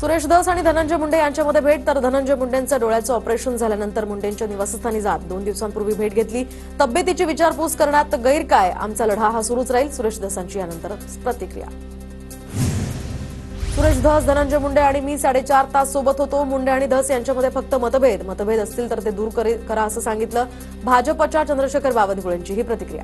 सुरेश धस आणि धनंजय मुंडे यांच्यामध्ये भेट, तर धनंजय मुंडेंचं डोळ्याचं ऑपरेशन झाल्यानंतर मुंडेंच्या निवासस्थानी जात 2 दिवसांपूर्वी भेट घेतली. तब्येतीची विचारपूस करण्यात गैर काय, आमचा लढा हा सुरूच राहील. सुरेश धसांची यानंतर प्रतिक्रिया. सुरेश धस, धनंजय मुंडे आणि मी 4.5 तास सोबत होतो. मुंडे आणि धस यांच्यामध्ये फक्त मतभेद असतील तर ते दूर करा असं सांगितलं. भाजपच्या चंद्रशेखर बावनकुळेंची ही प्रतिक्रिया.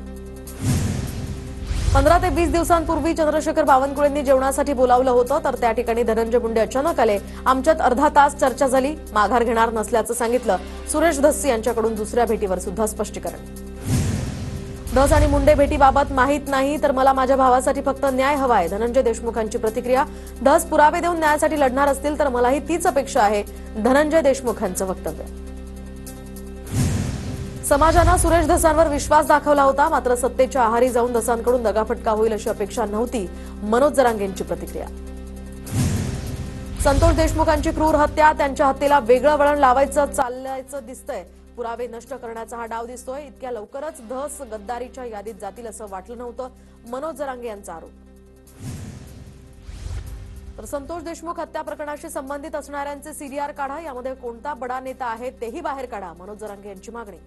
15 ते 20 दिवसांपूर्वी चंद्रशेखर बावनकुळेंनी जेवणासाठी बोलावलं होतं, तर त्या ठिकाणी धनंजय मुंडे अचानक आले. आमच्यात अर्धा तास चर्चा झाली. माघार घेणार नसल्याचं सांगितलं. सुरेश धस यांच्याकडून दुसऱ्या भेटीवर सुद्धा स्पष्टीकरण. धस आणि मुंडे भेटीबाबत माहीत नाही, तर मला माझ्या भावासाठी फक्त न्याय हवाय. धनंजय देशमुखांची प्रतिक्रिया. धस पुरावे देऊन न्यायासाठी लढणार असतील तर मलाही तीच अपेक्षा आहे. धनंजय देशमुखांचं वक्तव्य. समाजानं सुरेश धसांवर विश्वास दाखवला होता, मात्र सत्तेच्या आहारी जाऊन धसांकडून दगाफटका होईल अशी अपेक्षा नव्हती. मनोज जरांगेंची प्रतिक्रिया. संतोष देशमुखांची क्रूर हत्या, त्यांच्या हत्येला वेगळं वळण लावायचं चालल्याचं दिसतंय. पुरावे नष्ट करण्याचा हा डाव दिसतोय. इतक्या लवकरच धस गद्दारीच्या यादीत जातील असं वाटलं नव्हतं. मनोज जरांगे यांचा आरोप. तर संतोष देशमुख हत्या प्रकरणाशी संबंधित असणाऱ्यांचे सीडीआर काढा, यामध्ये कोणता बडा नेता आहे तेही बाहेर काढा. मनोज जरांगे यांची मागणी.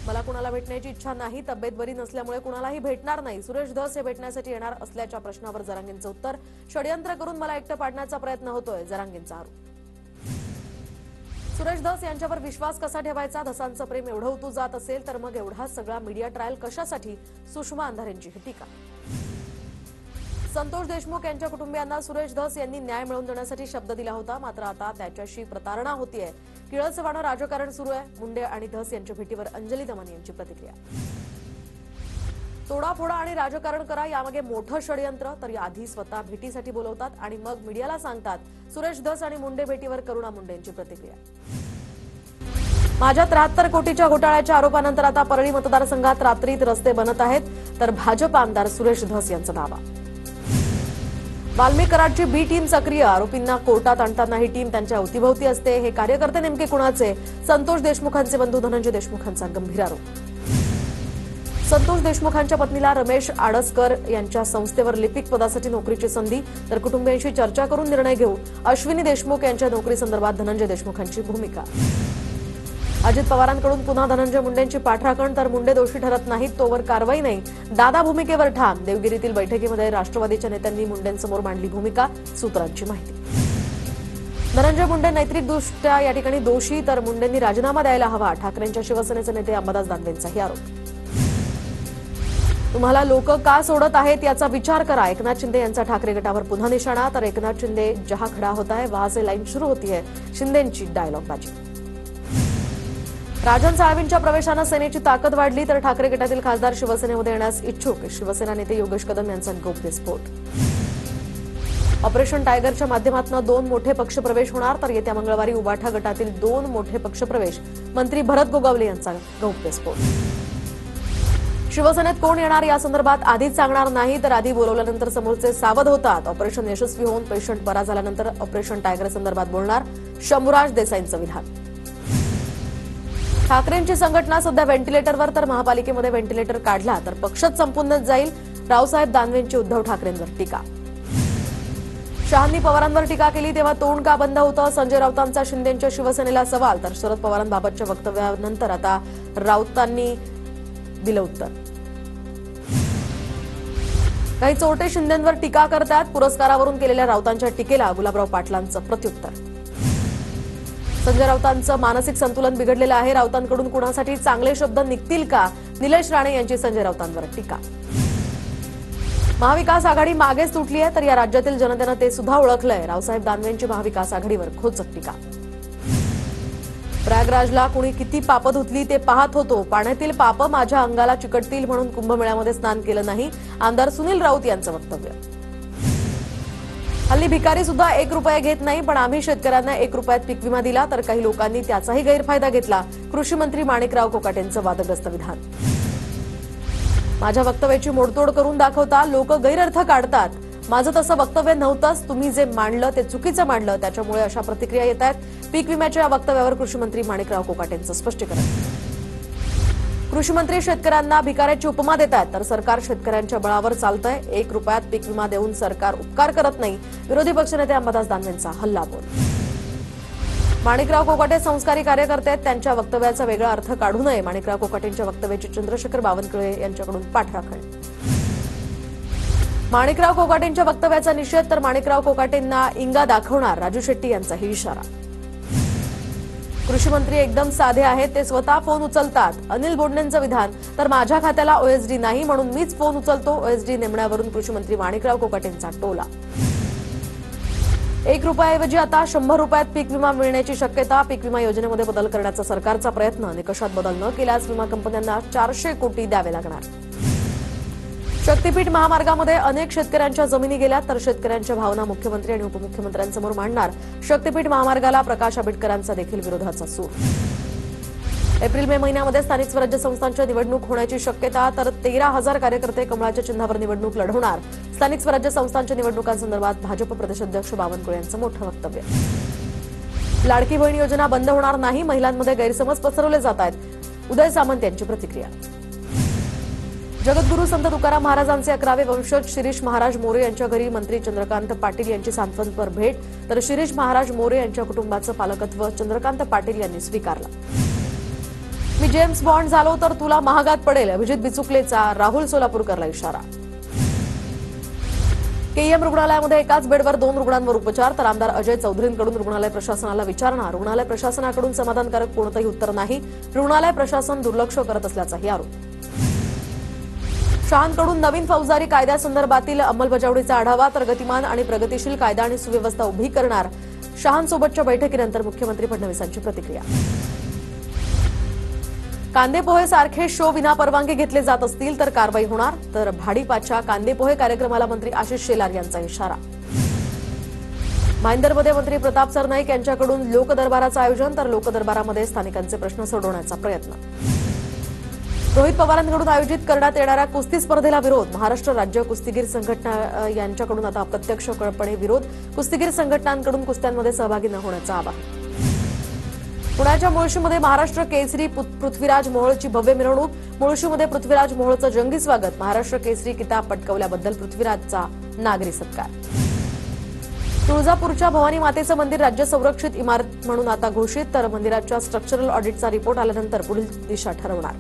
मला कुणाला भेटण्याची इच्छा नाही, तब्येत बरी नसल्यामुळे कुणालाही भेटणार नाही. सुरेश धस हे भेटण्यासाठी येणार असल्याच्या प्रश्नावर जरांगेंचं उत्तर. षडयंत्र करून मला एकटं पाडण्याचा प्रयत्न होतोय. जरांगेंचा आरोप. सुरेश धस यांच्यावर विश्वास कसा ठेवायचा? धसांचं प्रेम एवढं उतू जात असेल तर मग एवढा सगळा मीडिया ट्रायल कशासाठी? सुषमा अंधारेंची ही टीका. संतोष देशमुख यांच्या कुटुंबियांना सुरेश धस यांनी न्याय मिळवून देण्यासाठी शब्द दिला होता, मात्र आता त्याच्याशी प्रतारणा होतीये. किळसवाणं राजकारण सुरू आहे. मुंडे आणि धस यांच्या भेटीवर अंजली दमन यांची प्रतिक्रिया. तोडाफोडा आणि राजकारण करा, यामागे मोठं षडयंत्र. तर आधी स्वतः भेटीसाठी बोलवतात आणि मग मीडियाला सांगतात. सुरेश धस आणि मुंडे भेटीवर करुणा मुंडे यांची प्रतिक्रिया. माझ्या 73 कोटीच्या घोटाळ्याच्या आरोपानंतर आता परळी मतदारसंघात रात्रीत रस्ते बनत आहेत, तर भाजप आमदार सुरेश धस यांचा दावा. वाल्मिक कराडची बी टीम सक्रिय, आरोपींना कोर्टात आणताना ही टीम त्यांच्या अवतीभोवती असते. हे कार्यकर्ते नेमके कुणाचे? संतोष देशमुखांचे बंधू धनंजय देशमुखांचा गंभीर आरोप. संतोष देशमुखांच्या पत्नीला रमेश आडसकर यांच्या संस्थेवर लिपिक पदासाठी नोकरीची संधी, तर कुटुंबियांशी चर्चा करून निर्णय घेऊ. अश्विनी देशमुख यांच्या नोकरीसंदर्भात धनंजय देशमुखांची भूमिका. अजित पवारांकडून पुन्हा धनंजय मुंडेंची पाठराखण, तर मुंडे दोषी ठरत नाहीत तोवर कारवाई नाही. दादा भूमिकेवर ठाम. देवगिरीतील बैठकीमध्ये राष्ट्रवादीच्या नेत्यांनी मुंडेंसमोर मांडली भूमिका. सूत्रांची माहिती. धनंजय मुंडे नैतिकदृष्ट्या या ठिकाणी दोषी, तर मुंडेंनी राजीनामा द्यायला हवा. ठाकरेंच्या शिवसेनेचे नेते अंबादास दानवेंचाही आरोप. तुम्हाला लोक का सोडत आहेत याचा विचार करा. एकनाथ शिंदे यांचा ठाकरे गटावर पुन्हा निशाणा, तर एकनाथ शिंदे जहा खडा होता है वहां से लाईन सुरू होती है. शिंदेंची डायलॉगबाजी. राजन साळवींच्या प्रवेशानं सेनेची ताकद वाढली, तर ठाकरे गटातील खासदार शिवसेनेमध्ये येण्यास इच्छुक. शिवसेना नेते योगेश कदम यांचा गौप्यस्फोट. ऑपरेशन टायगरच्या माध्यमातून 2 मोठे पक्षप्रवेश होणार, तर येत्या मंगळवारी उबाठा गटातील 2 मोठे पक्षप्रवेश. मंत्री भरत गोगावले यांचा गौप्यस्फोट. शिवसेनेत कोण येणार या संदर्भात आधीच सांगणार नाही, तर आधी बोलवल्यानंतर समोरचे सावध होतात. ऑपरेशन यशस्वी होऊन पेशंट बरा झाल्यानंतर ऑपरेशन टायगर संदर्भात बोलणार. शंभूराज देसाईंचं विधान. ठाकरेंची संघटना सध्या व्हेंटिलेटरवर, तर महापालिकेमध्ये व्हेंटिलेटर काढला तर पक्षच संपूर्णच जाईल. रावसाहेब दानवेंची उद्धव ठाकरेंवर टीका. शहांनी पवारांवर टीका केली तेव्हा तोंड का बंद होतं? संजय राऊतांचा शिंदेंच्या शिवसेनेला सवाल, तर शरद पवारांबाबतच्या वक्तव्यानंतर आता राऊतांनी दिलं उत्तर. काही चोरटे शिंदेंवर टीका करतात. पुरस्कारावरून केलेल्या राऊतांच्या टीकेला गुलाबराव पाटलांचं प्रत्युत्तर. संजय राऊतांचं मानसिक संतुलन बिघडलेलं आहे. राऊतांकडून कुणासाठी चांगले शब्द निघतील का? निलेश राणे यांची संजय राऊतांवर टीका. महाविकास आघाडी मागेच तुटली आहे, तर या राज्यातील जनतेनं ते सुद्धा ओळखलंय. रावसाहेब दानवेंची महाविकास आघाडीवर खोचक टीका. प्रयागराजला कुणी किती पापं धुतली ते पाहत होतो. पाण्यातील पापं माझ्या अंगाला चिकटतील म्हणून कुंभमेळ्यामध्ये स्नान केलं नाही. आमदार सुनील राऊत यांचं वक्तव्य. हल्ली भिकारी सुद्धा 1 रुपया घेत नाही, पण आम्ही शेतकऱ्यांना 1 रुपयात पीक विमा दिला, तर काही लोकांनी त्याचाही गैरफायदा घेतला. कृषी मंत्री माणिकराव कोकाटेंचं वादग्रस्त विधान. माझ्या वक्तव्याची मोडतोड करून दाखवता, लोक गैरअर्थ काढतात. माझं तसं वक्तव्य नव्हतंच. तुम्ही जे मांडलं ते चुकीचं मांडलं, त्याच्यामुळे अशा प्रतिक्रिया येत आहेत. पीक विम्याच्या या वक्तव्यावर कृषी मंत्री माणिकराव कोकाटेंचं स्पष्टीकरण. कृषी मंत्री शेतकऱ्यांना भिकाऱ्याची उपमा देतात, तर सरकार शेतकऱ्यांच्या बळावर चालतंय. 1 रुपयात पीक विमा देऊन सरकार उपकार करत नाही. विरोधी पक्षनेते अंबादास दानवेंचा हल्लाबोल. माणिकराव कोकाटे संस्कारी कार्यकर्ते आहेत, त्यांच्या वक्तव्याचा वेगळा अर्थ काढू नये. माणिकराव कोकाटेंच्या वक्तव्याची चंद्रशेखर बावनकुळे यांच्याकडून पाठराखण. माणिकराव कोकाटेंच्या वक्तव्याचा निषेध, तर माणिकराव कोकाटेंना इंगा दाखवणार, राजू शेट्टी यांचाही इशारा. कृषी मंत्री एकदम साधे आहेत, ते स्वतः फोन उचलतात. अनिल बोंडेंचं विधान, तर माझ्या खात्याला ओएसडी नाही म्हणून मीच फोन उचलतो. ओएसडी नेमण्यावरून कृषी मंत्री माणिकराव कोकाटेंचा टोला. 1 रुपयाऐवजी आता 100 रुपयात पीक विमा मिळण्याची शक्यता. पीक विमा योजनेमध्ये बदल करण्याचा सरकारचा प्रयत्न. निकषात बदल न केल्यास विमा कंपन्यांना 400 कोटी द्यावे लागणार. शक्तीपीठ महामार्गामध्ये अनेक शेतकऱ्यांच्या जमिनी गेल्या, तर शेतकऱ्यांच्या भावना मुख्यमंत्री आणि उपमुख्यमंत्र्यांसमोर मांडणार. शक्तीपीठ महामार्गाला प्रकाश आंबेडकरांचा देखील विरोधाचा सूर. एप्रिल-मे महिन्यामध्ये स्थानिक स्वराज्य संस्थांच्या निवडणूक होण्याची शक्यता, तर 13,000 कार्यकर्ते कमळाच्या चिन्हावर निवडणूक लढवणार. स्थानिक स्वराज्य संस्थांच्या निवडणुकांसंदर्भात भाजप प्रदेशाध्यक्ष बावनकुळे यांचं मोठं वक्तव्य. लाडकी बहीण योजना बंद होणार नाही, महिलांमध्ये गैरसमज पसरवले जात आहेत. उदय सामंत यांची प्रतिक्रिया. जगद्गुरू संत तुकाराम महाराजांचे 11वे वंशज शिरीष महाराज मोरे यांच्या घरी मंत्री चंद्रकांत पाटील यांची सांत्वनपर भेट, तर शिरीष महाराज मोरे यांच्या कुटुंबाचं पालकत्व चंद्रकांत पाटील यांनी स्वीकारलं. मी जेम्स बॉन्ड झालो तर तुला महागात पडेल, अभिजित बिचुकलेचा राहुल सोलापूरकरला इशारा. केईएम रुग्णालयामध्ये एकाच बेडवर 2 रुग्णांवर उपचार, तर आमदार अजय चौधरींकडून रुग्णालय प्रशासनाला विचारणा. रुग्णालय प्रशासनाकडून समाधानकारक कोणतंही उत्तर नाही. रुग्णालय प्रशासन दुर्लक्ष करत असल्याचाही आरोप. शहांकडून नवीन फौजदारी कायद्यासंदर्भातील अंमलबजावणीचा आढावा, तर गतिमान आणि प्रगतिशील कायदा आणि सुव्यवस्था उभी करणार. शहांसोबतच्या बैठकीनंतर मुख्यमंत्री फडणवीसांची प्रतिक्रिया. कांदेपोहे सारखे शो विनापरवानगी घेतले जात असतील तर कारवाई होणार, तर भाडीपाच्या कांदेपोहे कार्यक्रमाला मंत्री आशिष शेलार यांचा इशारा. भाईंदरमध्ये मंत्री प्रताप सरनाईक यांच्याकडून लोकदरबाराचं आयोजन, तर लोकदरबारामध्ये स्थानिकांचे प्रश्न सोडवण्याचा प्रयत्न. रोहित पवारांकडून आयोजित करण्यात येणाऱ्या कुस्ती स्पर्धेला विरोध. महाराष्ट्र राज्य कुस्तीगीर संघटना यांच्याकडून आता अप्रत्यक्षपणे विरोध. कुस्तीगीर संघटनांकडून कुस्त्यांमध्ये सहभागी न होण्याचं आवाहन. पुण्याच्या मुळशीमध्ये महाराष्ट्र केसरी पृथ्वीराज मोहोळची भव्य मिरवणूक. मुळशीमध्ये पृथ्वीराज मोहोळचं जंगी स्वागत. महाराष्ट्र केसरी किताब पटकावल्याबद्दल पृथ्वीराजचा नागरी सत्कार. तुळजापूरच्या भवानी मातेचं मंदिर राज्य संरक्षित इमारत म्हणून आता घोषित, तर मंदिराच्या स्ट्रक्चरल ऑडिटचा रिपोर्ट आल्यानंतर पुढील दिशा ठरवणार.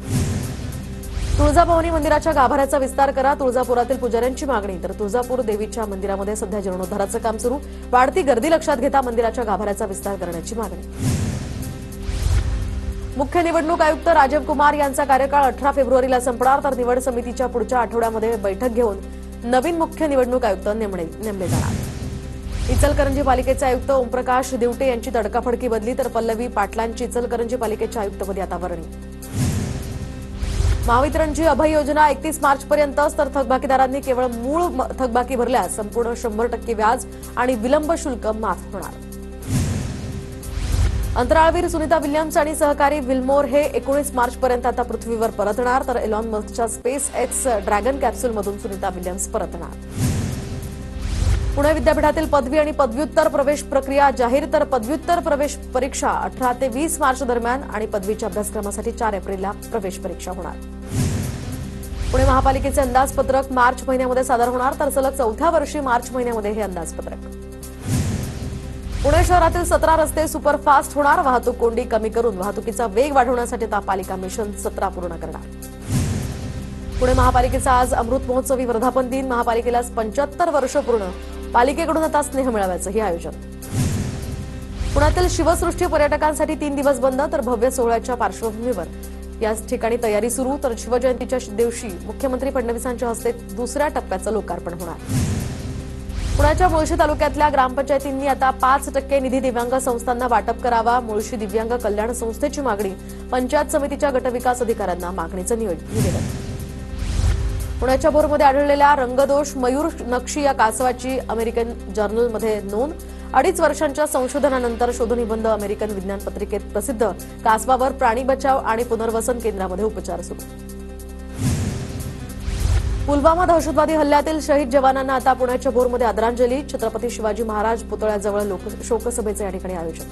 तुळजाभवानी मंदिराच्या गाभाऱ्याचा विस्तार करा, तुळजापुरातील पुजाऱ्यांची मागणी. तर तुळजापूर देवीच्या मंदिरामध्ये सध्या जीर्णोद्धाराचं काम सुरू. वाढती गर्दी लक्षात घेता मंदिराच्या गाभाऱ्याचा विस्तार करण्याची मागणी. मुख्य निवडणूक आयुक्त राजीव कुमार यांचा कार्यकाळ 18 फेब्रुवारीला संपणार, तर निवड समितीच्या पुढच्या आठवड्यामध्ये बैठक घेऊन नवीन मुख्य निवडणूक आयुक्त नेमले जाणार. इचलकरंजी पालिकेचे आयुक्त ओमप्रकाश दिवटे यांची तडकाफडकी बदली, तर पल्लवी पाटलांची इचलकरंजी पालिकेच्या आयुक्तपदी आता वर्णी. महावितरणची अभय योजना 31 मार्चपर्यंतच, तर थकबाकीदारांनी केवळ मूळ थकबाकी भरल्यास संपूर्ण 100% व्याज आणि विलंब शुल्क माफ होणार. अंतराळवीर सुनीता विल्यम्स आणि सहकारी विल्मोर हे 19 मार्चपर्यंत आता पृथ्वीवर परतणार, तर एलॉन मस्कच्या स्पेस एक्स ड्रॅगन कॅप्सूलमधून सुनीता विल्यम्स परतणार. पुणे विद्यापीठातील पदवी आणि पदव्युत्तर प्रवेश प्रक्रिया जाहीर, तर पदव्युत्तर प्रवेश परीक्षा 18 ते 20 मार्च दरम्यान आणि पदवीच्या अभ्यासक्रमासाठी 4 एप्रिलला प्रवेश परीक्षा होणार. पुणे महापालिकेचे अंदाजपत्रक मार्च महिन्यामध्ये सादर होणार, तर सलग 4थ्या वर्षी मार्च महिन्यामध्ये हे अंदाजपत्रक. पुणे शहरातील 17 रस्ते सुपरफास्ट होणार, वाहतूक कोंडी कमी करून वाहतुकीचा वेग वाढवण्यासाठी आता पालिका मिशन 17 पूर्ण करणार. पुणे महापालिकेचा आज अमृत महोत्सवी वर्धापन दिन, महापालिकेला 75 वर्ष पूर्ण. पालिकेकडून आता स्नेह मेळाव्याचंही आयोजन. पुण्यातील शिवसृष्टी पर्यटकांसाठी 3 दिवस बंद, तर भव्य सोहळ्याच्या पार्श्वभूमीवर याच ठिकाणी तयारी सुरू, तर शिवजयंतीच्या दिवशी मुख्यमंत्री फडणवीसांच्या हस्ते 2ऱ्या टप्प्याचं लोकार्पण होणार. पुण्याच्या मुळशी तालुक्यातल्या ग्रामपंचायतींनी आता 5% निधी दिव्यांग संस्थांना वाटप करावा. मुळशी दिव्यांग कल्याण संस्थेची मागणी. पंचायत समितीच्या गटविकास अधिकाऱ्यांना मागणीचं निवेदन. पुण्याच्या भोरमध्ये आढळलेल्या रंगदोष मयूर नक्षी या कासवाची अमेरिकन जर्नलमध्ये नोंद. 2.5 वर्षांच्या संशोधनानंतर शोधनिबंध अमेरिकन विज्ञान पत्रिकेत प्रसिद्ध. कासवावर प्राणी बचाव आणि पुनर्वसन केंद्रामध्ये उपचार सुरू. पुलवामा दहशतवादी हल्ल्यातील शहीद जवानांना आता पुण्याच्या भोरमध्ये आदरांजली. छत्रपती शिवाजी महाराज पुतळ्याजवळ शोकसभेचे या ठिकाणी आयोजन.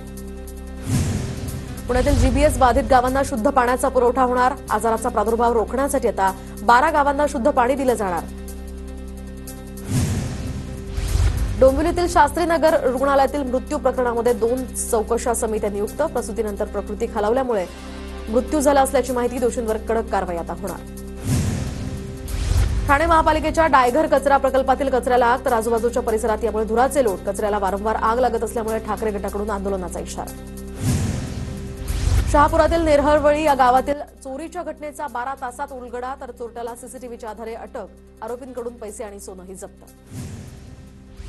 पुण्यातील जीबीएस बाधित गावांना शुद्ध पाण्याचा पुरवठा होणार. आजाराचा प्रादुर्भाव रोखण्यासाठी आता 12 गावांना शुद्ध पाणी दिलं जाणार. डोंबिवलीतील शास्त्रीनगर रुग्णालयातील मृत्यू प्रकरणामध्ये 2 चौकशा समित्या नियुक्त. प्रसूतीनंतर प्रकृती खालावल्यामुळे मृत्यू झाला असल्याची माहिती. दोषींवर कडक कारवाई आता होणार. ठाणे महापालिकेच्या डायघर कचरा प्रकल्पातील कचऱ्याला आग तर आजूबाजूच्या परिसरात यामुळे धुराचे लोट. कचऱ्याला वारंवार आग लागत असल्यामुळे ठाकरे गटाकडून आंदोलनाचा इशारा. शहापुरातील नेरहळवळी या गावातील चोरीच्या घटनेचा 12 तासात उलगडा तर चोरट्याला सीसीटीव्हीच्या आधारे अटक. आरोपींकडून पैसे आणि सोनंही जप्त.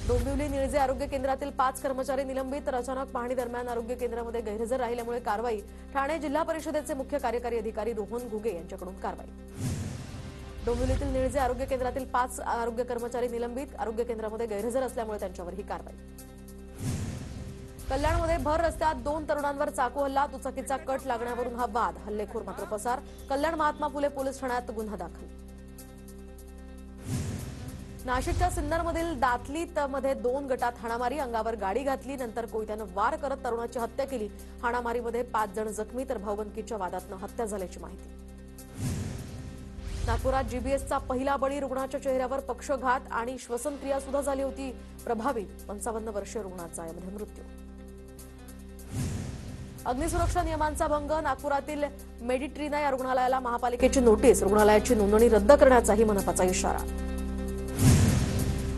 डोंबिवली निळजे आरोग्य केंद्रातील 5 कर्मचारी निलंबित तर अचानक पाहणी दरम्यान आरोग्य केंद्रामध्ये गैरहजर राहिल्यामुळे कारवाई. ठाणे जिल्हा परिषदेचे मुख्य कार्यकारी अधिकारी रोहन घुगे यांच्याकडून कारवाई. डोंबिवलीतील निळजे आरोग्य केंद्रातील 5 आरोग्य कर्मचारी निलंबित. आरोग्य केंद्रामध्ये गैरहजर असल्यामुळे त्यांच्यावर ही कारवाई. कल्याणमध्ये भर रस्त्यात 2 तरुणांवर चाकू हल्ला. दुचाकीचा कट लागण्यावरून हा वाद. हल्लेखोर मात्र पसार. कल्याण महात्मा फुले पोलीस ठाण्यात गुन्हा दाखल. नाशिकच्या सिन्नरमधील दातलीमध्ये 2 गटात हाणामारी. अंगावर गाडी घातली नंतर कोयत्यानं वार करत तरुणाची हत्या केली. हाणामारीमध्ये 5 जण जखमी तर भाऊबंदकीच्या वादातनं हत्या झाल्याची माहिती. नागपुरात जीबीएसचा पहिला बळी. रुग्णाच्या चेहऱ्यावर पक्षघात आणि श्वसनक्रिया सुद्धा झाली होती प्रभावित. 55 वर्षीय रुग्णाचा यामध्ये मृत्यू. अग्निसुरक्षा नियमांचा भंग. नागपुरातील मेडिट्रीना या रुग्णालयाला महापालिकेची नोटीस. रुग्णालयाची नोंदणी रद्द करण्याचाही मनपाचा इशारा.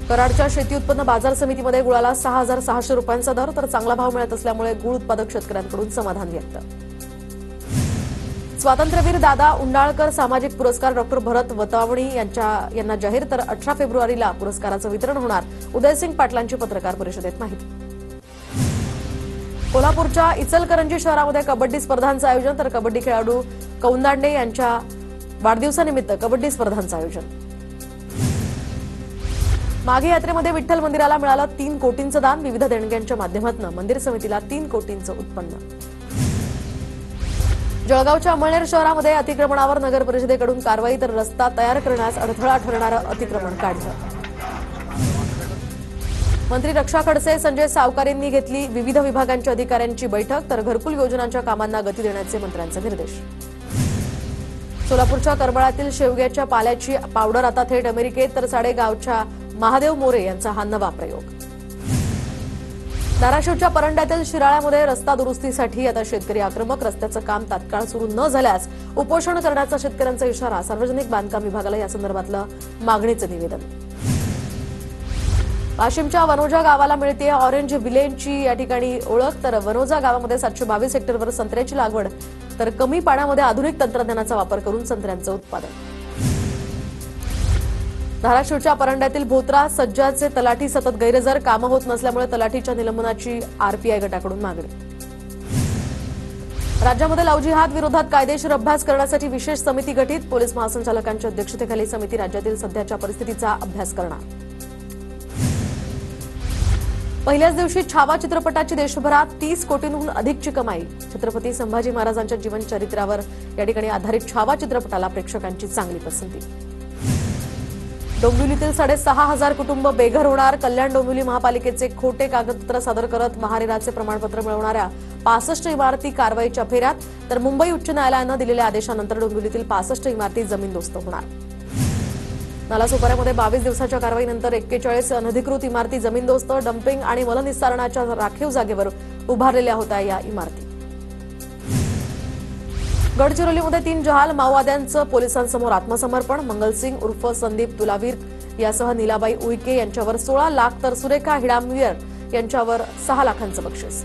कराडच्या शेती उत्पन्न बाजार समितीमध्ये गुळाला 6,600 रुपयांचा दर तर चांगला भाव मिळत असल्यामुळे गुळ उत्पादक शेतकऱ्यांकडून समाधान व्यक्त. स्वातंत्र्यवीर दादा उंडाळकर सामाजिक पुरस्कार डॉक्टर भरत वतावणी यांना जाहीर तर 18 फेब्रुवारीला पुरस्काराचं वितरण होणार. उदयसिंग पाटलांची पत्रकार परिषदेत माहिती. कोल्हापूरच्या इचलकरंजी शहरामध्ये कबड्डी स्पर्धांचं आयोजन तर कबड्डी खेळाडू कौंदांडे यांच्या वाढदिवसानिमित्त कबड्डी स्पर्धांचं आयोजन. माघे यात्रेमध्ये विठ्ठल मंदिराला मिळालं 3 कोटींचं दान. विविध देणग्यांच्या माध्यमातून मंदिर समितीला 3 कोटींचं उत्पन्न. जळगावच्या अमळनेर शहरामध्ये अतिक्रमणावर नगर परिषदेकडून कारवाई तर रस्ता तयार करण्यास अडथळा ठरणारं अतिक्रमण काढलं. मंत्री रक्षा खडसे संजय सावकारेंनी घेतली विविध विभागांच्या अधिकाऱ्यांची बैठक तर घरकुल योजनांच्या कामांना गती देण्याचे मंत्र्यांचे निर्देश. सोलापूरच्या करबळातील शेवग्याच्या पाल्याची पावडर आता थेट अमेरिकेत तर साडेगावच्या महादेव मोरे यांचा हा नवा प्रयोग. धाराशिवच्या परंड्यातील शिराळ्यामध्ये रस्ता दुरुस्तीसाठी आता शेतकरी आक्रमक. रस्त्याचं काम तात्काळ सुरू न झाल्यास उपोषण करण्याचा शेतकऱ्यांचा इशारा. सार्वजनिक बांधकाम विभागाला या संदर्भातलं मागणीचं निवेदन. वाशिमच्या वनोजा गावाला मिळते ऑरेंज विलेनची या ठिकाणी ओळख तर वनोजा गावामध्ये 722 हेक्टरवर संत्र्याची लागवड तर कमी पाण्यामध्ये आधुनिक तंत्रज्ञानाचा वापर करून संत्र्यांचं उत्पादन. धाराशिवच्या परंड्यातील भोत्रा सज्जाचे तलाठी सतत गैरहजर. कामं होत नसल्यामुळे तलाठीच्या निलंबनाची आरपीआय गटाकडून मागणी. राज्यामध्ये लव्ह जिहाद विरोधात कायदेशीर अभ्यास करण्यासाठी विशेष समिती गठीत. पोलीस महासंचालकांच्या अध्यक्षतेखाली समिती राज्यातील सध्याच्या परिस्थितीचा अभ्यास करणार. पहिल्याच दिवशी छावा चित्रपटाची देशभरात 30 कोटींहून अधिकची कमाई. छत्रपती संभाजी महाराजांच्या जीवनचरित्रावर या ठिकाणी आधारित छावा चित्रपटाला प्रेक्षकांची चांगली पसंती. डोंबिवलीतील 6,500 कुटुंब बेघर होणार. कल्याण डोंबिवली महापालिकेचे खोटे कागदपत्र सादर करत महारेराचे प्रमाणपत्र मिळवणाऱ्या 65 इमारती कारवाईच्या फेऱ्यात तर मुंबई उच्च न्यायालयानं दिलेल्या आदेशानंतर डोंबिवलीतील 65 इमारती जमीनदोस्त होणार. नालासोपाऱ्यामध्ये 22 दिवसाच्या कारवाईनंतर 41 अनधिकृत इमारती जमीनदोस्त. डम्पिंग आणि मलनिस्सारणाच्या राखीव जागेवर उभारलेल्या होत्या या इमारती. गडचिरोलीमध्ये 3 जहाल माओवाद्यांचं पोलिसांसमोर आत्मसमर्पण. मंगलसिंग उर्फ संदीप तुलावीर यासह नीलाबाई उईके यांच्यावर 16 लाख तर सुरेखा हिडामवीर यांच्यावर 6 लाखांचं बक्षीस.